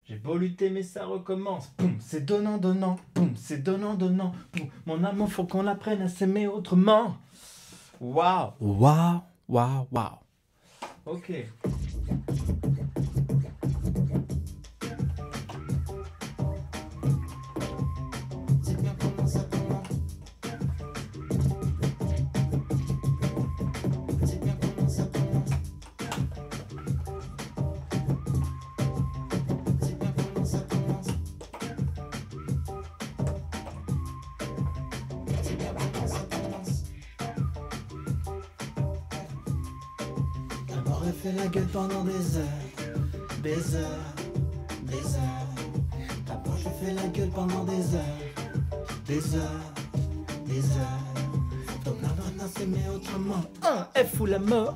J'ai beau lutter, mais ça recommence. Boum, c'est donnant, donnant. Boum, c'est donnant, donnant. Boum, mon amour, faut qu'on apprenne à s'aimer autrement. Waouh, waouh, waouh, waouh. Ok. C'est bien comment ça commence. C'est bien comment ça commence. C'est bien comment ça commence. C'est bien comment ça commence. D'abord elle fait la gueule pendant des heures, des heures, des heures. D'abord je fais la gueule pendant des heures, des heures, des heures. Donc apprendre à s'aimer autrement. Elle fout la mort.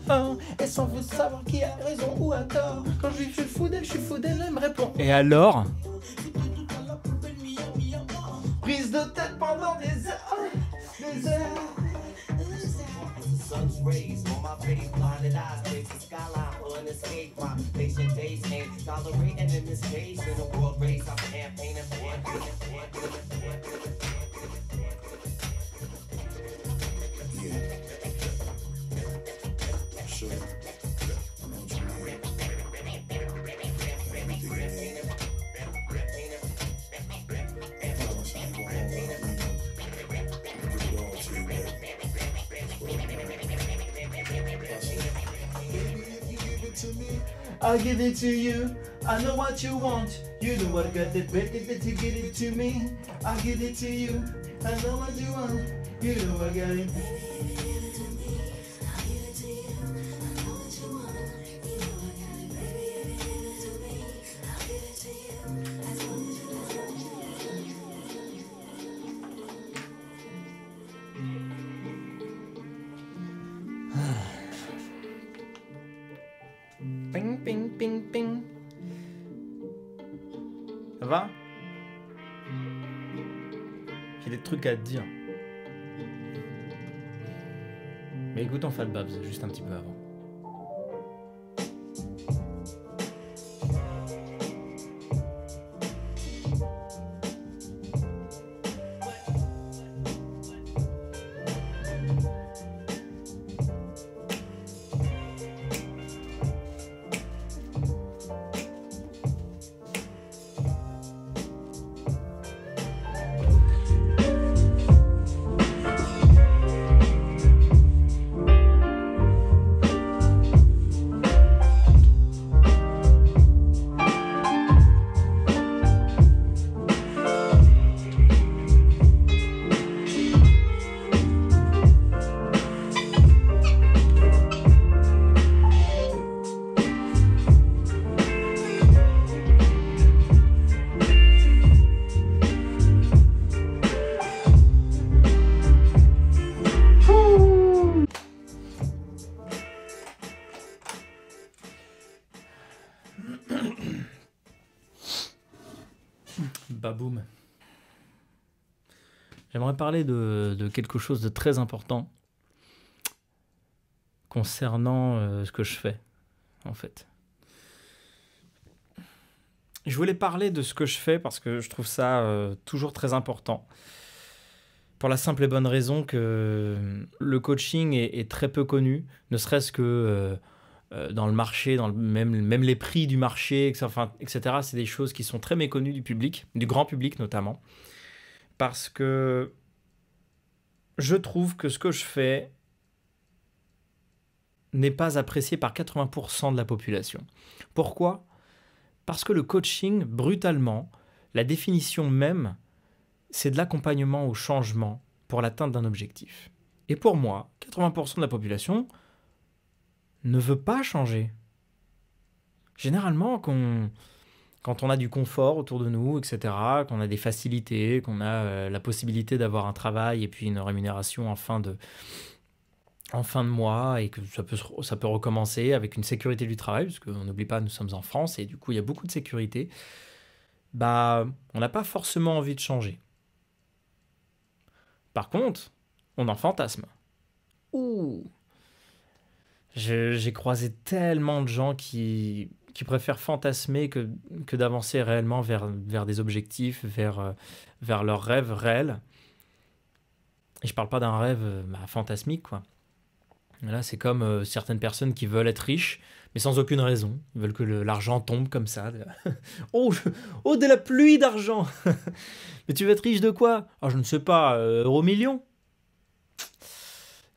Et sans vous savoir qui a raison ou a tort. Quand je lui suis fou d'elle, elle me répond. Et alors? Prise de tête pendant des heures. Des heures. Sun's rays on my face, blinded eyes, face the skyline, pulling escape. My patient days ain't tolerating in this case. In a world race, I'm campaigning for I'll give it to you. I know what you want. You know what I got that better that you give it to me. I'll give it to you. I know what you want. You know I got it. Ping, ping, ping, ping. Ça va? J'ai des trucs à te dire. Mais écoutons Fat Babs juste un petit peu avant. Baboum. J'aimerais parler de quelque chose de très important concernant ce que je fais, en fait. Je voulais parler de ce que je fais parce que je trouve ça toujours très important. Pour la simple et bonne raison que le coaching est très peu connu, ne serait-ce que dans le marché, même les prix du marché, etc. C'est des choses qui sont très méconnues du public, du grand public notamment. Parce que je trouve que ce que je fais n'est pas apprécié par 80% de la population. Pourquoi ? Parce que le coaching, brutalement, la définition même, c'est de l'accompagnement au changement pour l'atteinte d'un objectif. Et pour moi, 80% de la population ne veut pas changer. Généralement, quand on a du confort autour de nous, etc., qu'on a des facilités, qu'on a la possibilité d'avoir un travail et puis une rémunération en fin de mois et que ça peut recommencer avec une sécurité du travail, parce qu'on n'oublie pas, nous sommes en France et du coup, il y a beaucoup de sécurité, on n'a pas forcément envie de changer. Par contre, on en fantasme. Ouh! J'ai croisé tellement de gens qui qui préfèrent fantasmer que d'avancer réellement vers des objectifs, vers leurs rêves réels. Et je parle pas d'un rêve fantasmique, quoi. Là, c'est comme certaines personnes qui veulent être riches, mais sans aucune raison. Ils veulent que l'argent tombe comme ça. Oh, oh, de la pluie d'argent. Mais tu veux être riche de quoi? Ah, je ne sais pas, euro million.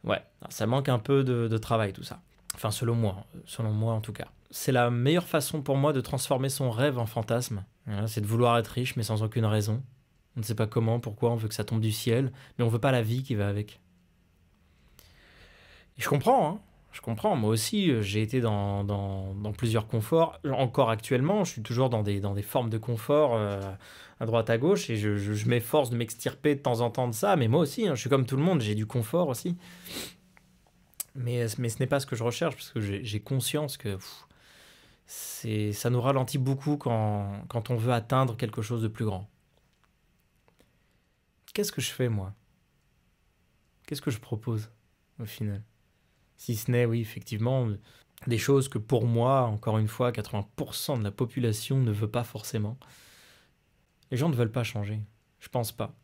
Ouais, ça manque un peu de travail, tout ça. Enfin, selon moi en tout cas. C'est la meilleure façon pour moi de transformer son rêve en fantasme. Voilà, c'est de vouloir être riche, mais sans aucune raison. On ne sait pas comment, pourquoi, on veut que ça tombe du ciel, mais on veut pas la vie qui va avec. Et je comprends, hein. Je comprends. Moi aussi, j'ai été dans plusieurs conforts. Encore actuellement, je suis toujours dans des formes de confort à droite, à gauche, et je m'efforce de m'extirper de temps en temps de ça. Mais moi aussi, hein, je suis comme tout le monde, j'ai du confort aussi. Mais ce n'est pas ce que je recherche, parce que j'ai conscience que ça nous ralentit beaucoup quand on veut atteindre quelque chose de plus grand. Qu'est-ce que je fais, moi? Qu'est-ce que je propose, au final? Si ce n'est, oui, effectivement, des choses que pour moi, encore une fois, 80% de la population ne veut pas forcément. Les gens ne veulent pas changer. Je pense pas.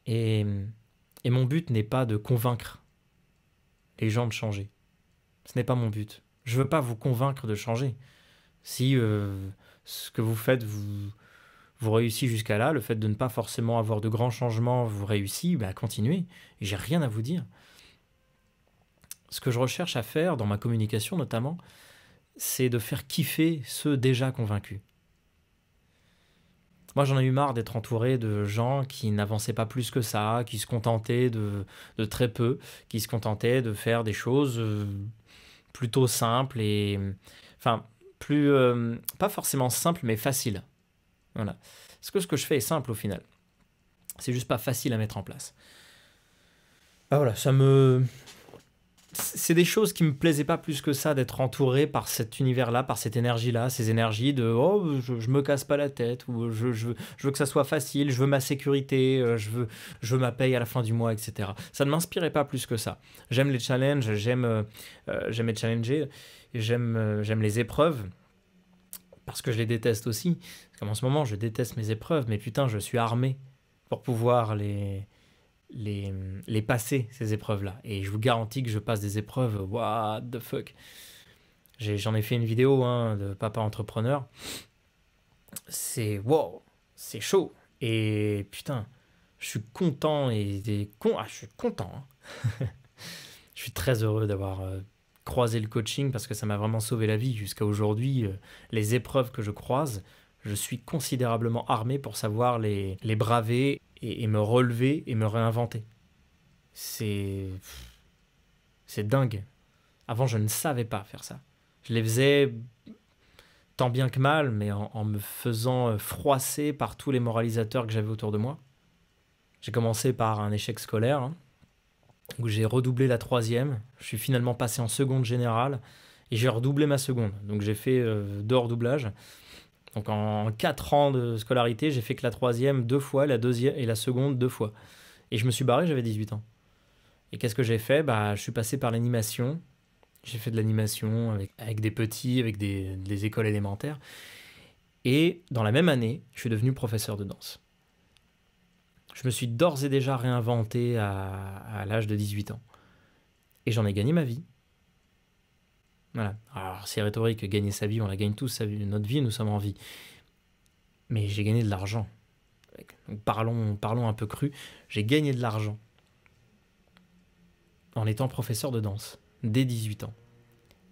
Et mon but n'est pas de convaincre les gens de changer. Ce n'est pas mon but. Je veux pas vous convaincre de changer. Si ce que vous faites vous réussit jusqu'à là, le fait de ne pas forcément avoir de grands changements vous réussit, continuez. Et j'ai rien à vous dire. Ce que je recherche à faire, dans ma communication notamment, c'est de faire kiffer ceux déjà convaincus. Moi, j'en ai eu marre d'être entouré de gens qui n'avançaient pas plus que ça, qui se contentaient de très peu, qui se contentaient de faire des choses plutôt simples et... Enfin, pas forcément simples, mais faciles. Voilà. Parce que ce que je fais est simple au final. C'est juste pas facile à mettre en place. Voilà, c'est des choses qui me plaisaient pas plus que ça, d'être entouré par cet univers-là, par cette énergie-là, ces énergies de oh, je me casse pas la tête, ou je veux que ça soit facile, je veux ma sécurité, je veux ma paye à la fin du mois, etc. Ça ne m'inspirait pas plus que ça. J'aime les challenges, j'aime être challengé, j'aime les épreuves, parce que je les déteste aussi. Parce qu'en ce moment, je déteste mes épreuves, mais putain, je suis armé pour pouvoir les passer, ces épreuves-là. Et je vous garantis que je passe des épreuves, what the fuck. J'en ai fait une vidéo de papa entrepreneur. C'est wow, c'est chaud. Et putain, je suis content je suis content. Je suis très heureux d'avoir croisé le coaching parce que ça m'a vraiment sauvé la vie. Jusqu'à aujourd'hui, les épreuves que je croise, je suis considérablement armé pour savoir les braver et me relever et me réinventer. C'est dingue. Avant, je ne savais pas faire ça. Je les faisais tant bien que mal, mais en me faisant froisser par tous les moralisateurs que j'avais autour de moi. J'ai commencé par un échec scolaire, où j'ai redoublé la 3e. Je suis finalement passé en seconde générale et j'ai redoublé ma seconde. Donc j'ai fait 2 redoublages. Donc en 4 ans de scolarité, j'ai fait que la 3e 2 fois, la 2e et la seconde 2 fois. Et je me suis barré, j'avais 18 ans. Et qu'est-ce que j'ai fait? Je suis passé par l'animation. J'ai fait de l'animation avec des petits, avec des écoles élémentaires. Et dans la même année, je suis devenu professeur de danse. Je me suis d'ores et déjà réinventé à l'âge de 18 ans. Et j'en ai gagné ma vie. Voilà. Alors, c'est rhétorique, gagner sa vie, on la gagne tous, notre vie, nous sommes en vie. Mais j'ai gagné de l'argent. Donc, parlons un peu cru. J'ai gagné de l'argent en étant professeur de danse, dès 18 ans.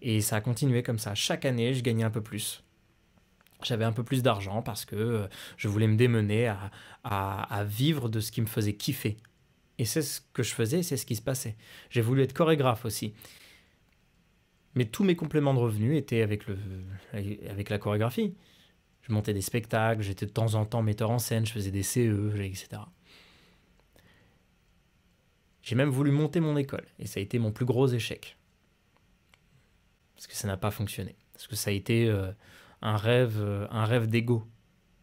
Et ça a continué comme ça. Chaque année, je gagnais un peu plus. J'avais un peu plus d'argent parce que je voulais me démener à vivre de ce qui me faisait kiffer. Et c'est ce que je faisais, c'est ce qui se passait. J'ai voulu être chorégraphe aussi. Mais tous mes compléments de revenus étaient avec la chorégraphie. Je montais des spectacles, j'étais de temps en temps metteur en scène, je faisais des CE, etc. J'ai même voulu monter mon école. Et ça a été mon plus gros échec. Parce que ça n'a pas fonctionné. Parce que ça a été un rêve d'ego.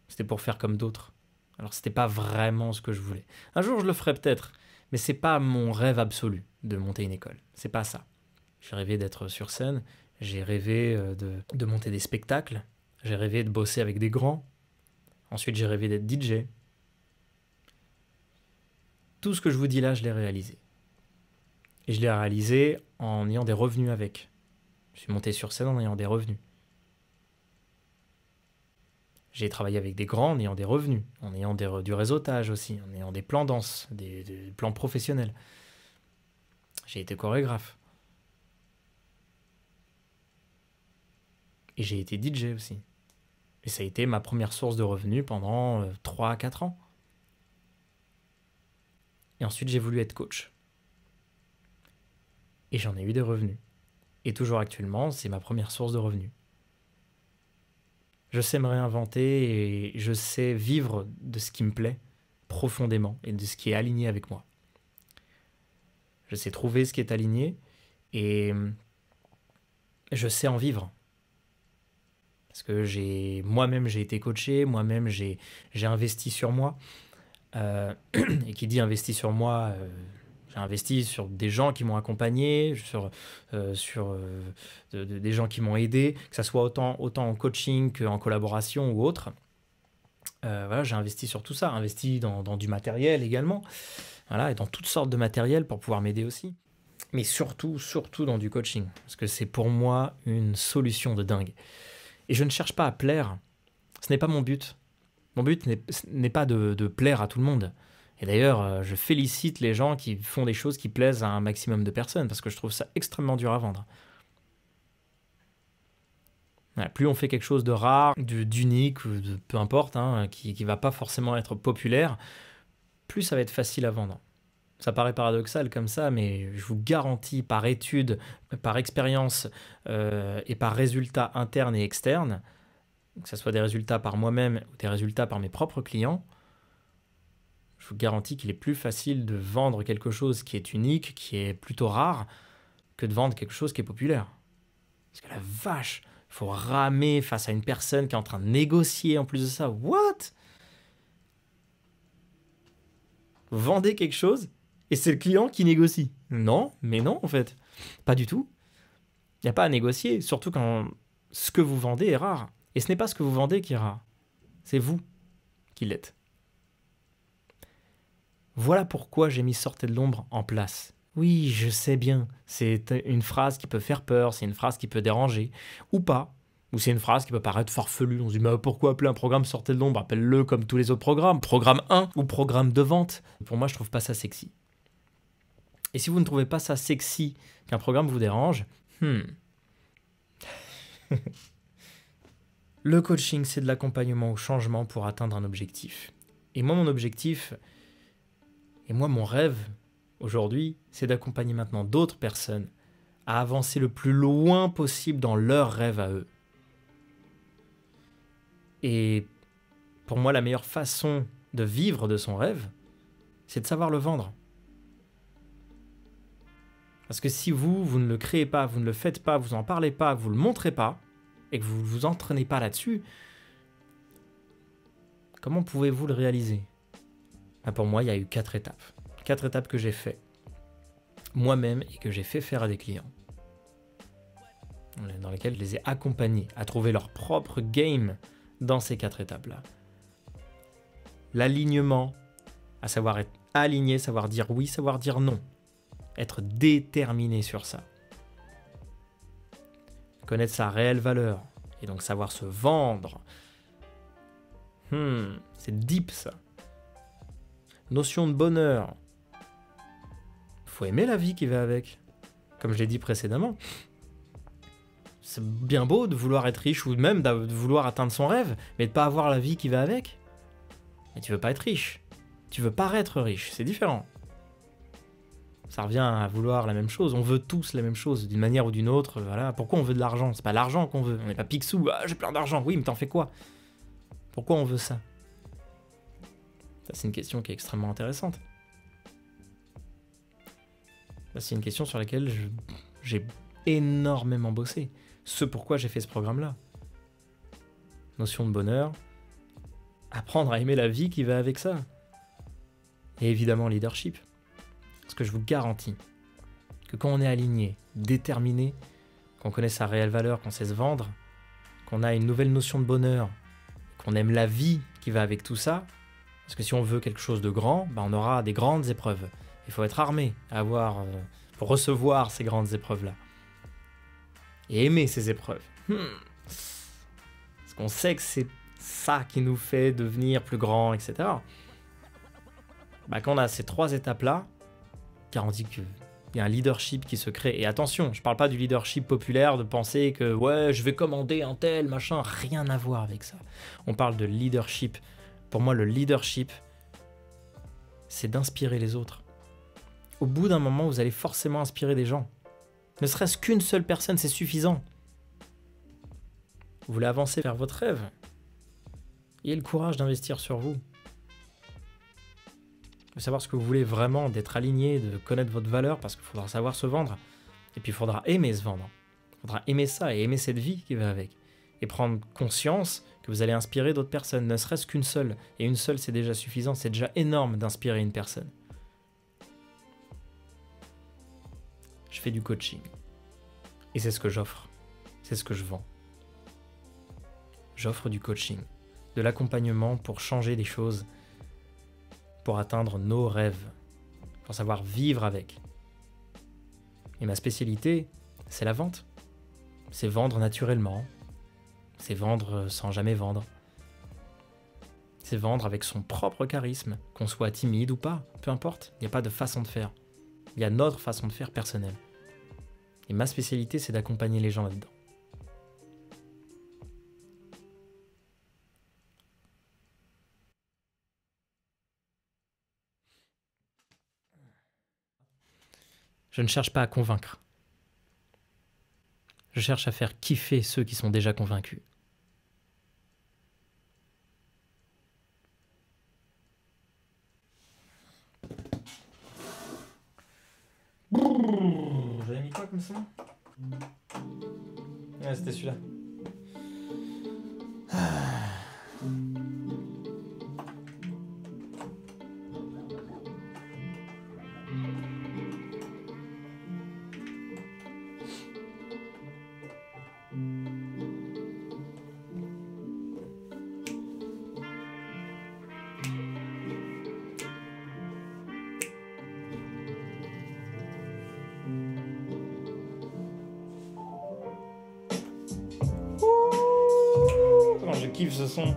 C'était pour faire comme d'autres. Alors c'était pas vraiment ce que je voulais. Un jour je le ferai peut-être, mais c'est pas mon rêve absolu de monter une école. C'est pas ça. J'ai rêvé d'être sur scène, J'ai rêvé de monter des spectacles. J'ai rêvé de bosser avec des grands. Ensuite, j'ai rêvé d'être DJ. Tout ce que je vous dis là, je l'ai réalisé. Et je l'ai réalisé en ayant des revenus avec. Je suis monté sur scène en ayant des revenus. J'ai travaillé avec des grands en ayant des revenus, en ayant du réseautage aussi, en ayant des plans danse, des plans professionnels. J'ai été chorégraphe. Et j'ai été DJ aussi. Et ça a été ma première source de revenus pendant 3 à 4 ans. Et ensuite, j'ai voulu être coach. Et j'en ai eu des revenus. Et toujours actuellement, c'est ma première source de revenus. Je sais me réinventer et je sais vivre de ce qui me plaît profondément et de ce qui est aligné avec moi. Je sais trouver ce qui est aligné et je sais en vivre. Parce que moi-même j'ai été coaché, moi-même j'ai investi sur moi. Et qui dit investi sur moi, j'ai investi sur des gens qui m'ont accompagné, sur des gens qui m'ont aidé, que ça soit autant en coaching qu'en collaboration ou autre. Voilà, j'ai investi sur tout ça, investi dans du matériel également, voilà, et dans toutes sortes de matériel pour pouvoir m'aider aussi. Mais surtout dans du coaching, parce que c'est pour moi une solution de dingue. Et je ne cherche pas à plaire, ce n'est pas mon but. Mon but n'est pas de plaire à tout le monde. Et d'ailleurs, je félicite les gens qui font des choses qui plaisent à un maximum de personnes, parce que je trouve ça extrêmement dur à vendre. Voilà, plus on fait quelque chose de rare, d'unique, ou de peu importe, hein, qui ne va pas forcément être populaire, plus ça va être facile à vendre. Ça paraît paradoxal comme ça, mais je vous garantis par étude, par expérience et par résultats internes et externes, que ce soit des résultats par moi-même ou des résultats par mes propres clients, je vous garantis qu'il est plus facile de vendre quelque chose qui est unique, qui est plutôt rare, que de vendre quelque chose qui est populaire. Parce que la vache, il faut ramer face à une personne qui est en train de négocier en plus de ça. What? Vous vendez quelque chose et c'est le client qui négocie. Non, mais non en fait. Pas du tout. Il n'y a pas à négocier, surtout quand ce que vous vendez est rare. Et ce n'est pas ce que vous vendez qui est rare. C'est vous qui l'êtes. Voilà pourquoi j'ai mis Sortez de l'ombre en place. Oui, je sais bien, c'est une phrase qui peut faire peur, c'est une phrase qui peut déranger, ou pas. Ou c'est une phrase qui peut paraître farfelue. On se dit, mais pourquoi appeler un programme Sortez de l'ombre? Appelle-le comme tous les autres programmes. Programme 1 ou programme de vente. Pour moi, je trouve pas ça sexy. Et si vous ne trouvez pas ça sexy qu'un programme vous dérange, Le coaching, c'est de l'accompagnement au changement pour atteindre un objectif. Et moi, mon objectif, et moi, mon rêve, aujourd'hui, c'est d'accompagner maintenant d'autres personnes à avancer le plus loin possible dans leur rêve à eux. Et pour moi, la meilleure façon de vivre de son rêve, c'est de savoir le vendre. Parce que si vous ne le créez pas, vous ne le faites pas, vous n'en parlez pas, vous ne le montrez pas, et que vous ne vous entraînez pas là-dessus, comment pouvez-vous le réaliser? Pour moi, il y a eu 4 étapes. 4 étapes que j'ai fait moi-même et que j'ai fait faire à des clients, dans lesquelles je les ai accompagnés à trouver leur propre game dans ces 4 étapes-là. L'alignement, à savoir être aligné, savoir dire oui, savoir dire non. Être déterminé sur ça. Connaître sa réelle valeur et donc savoir se vendre. C'est deep ça. Notion de bonheur. Faut aimer la vie qui va avec. Comme je l'ai dit précédemment. C'est bien beau de vouloir être riche ou même de vouloir atteindre son rêve, mais de pas avoir la vie qui va avec. Mais tu veux pas être riche. Tu veux paraître riche. C'est différent. Ça revient à vouloir la même chose. On veut tous la même chose, d'une manière ou d'une autre. Voilà. Pourquoi on veut de l'argent? C'est pas l'argent qu'on veut. On n'est pas Picsou. Ah, j'ai plein d'argent. Oui, mais t'en fais quoi? Pourquoi on veut ça? Ça, c'est une question qui est extrêmement intéressante. Ça, c'est une question sur laquelle j'ai énormément bossé. Ce pourquoi j'ai fait ce programme-là. Notion de bonheur. Apprendre à aimer la vie qui va avec ça. Et évidemment, leadership. Parce que je vous garantis que quand on est aligné, déterminé, qu'on connaît sa réelle valeur, qu'on sait se vendre, qu'on a une nouvelle notion de bonheur, qu'on aime la vie qui va avec tout ça, parce que si on veut quelque chose de grand, on aura des grandes épreuves. Il faut être armé pour recevoir ces grandes épreuves-là. Et aimer ces épreuves. Parce qu'on sait que c'est ça qui nous fait devenir plus grand, etc. Quand on a ces 3 étapes-là, garantit qu'il y a un leadership qui se crée. Et attention, je parle pas du leadership populaire, de penser que ouais, je vais commander un tel, machin, rien à voir avec ça. On parle de leadership. Pour moi, le leadership, c'est d'inspirer les autres. Au bout d'un moment, vous allez forcément inspirer des gens. Ne serait-ce qu'une seule personne, c'est suffisant. Vous voulez avancer vers votre rêve? Ayez le courage d'investir sur vous. De savoir ce que vous voulez vraiment, d'être aligné, de connaître votre valeur, parce qu'il faudra savoir se vendre. Et puis il faudra aimer se vendre. Il faudra aimer ça et aimer cette vie qui va avec. Et prendre conscience que vous allez inspirer d'autres personnes, ne serait-ce qu'une seule. Et une seule, c'est déjà suffisant, c'est déjà énorme d'inspirer une personne. Je fais du coaching. Et c'est ce que j'offre. C'est ce que je vends. J'offre du coaching, de l'accompagnement pour changer les choses, pour atteindre nos rêves, pour savoir vivre avec. Et ma spécialité, c'est la vente. C'est vendre naturellement. C'est vendre sans jamais vendre. C'est vendre avec son propre charisme, qu'on soit timide ou pas, peu importe. Il n'y a pas de façon de faire. Il y a notre façon de faire personnelle. Et ma spécialité, c'est d'accompagner les gens là-dedans. Je ne cherche pas à convaincre. Je cherche à faire kiffer ceux qui sont déjà convaincus. J'avais mis quoi comme ça? Ouais, c'était celui-là. Comment je kiffe ce son.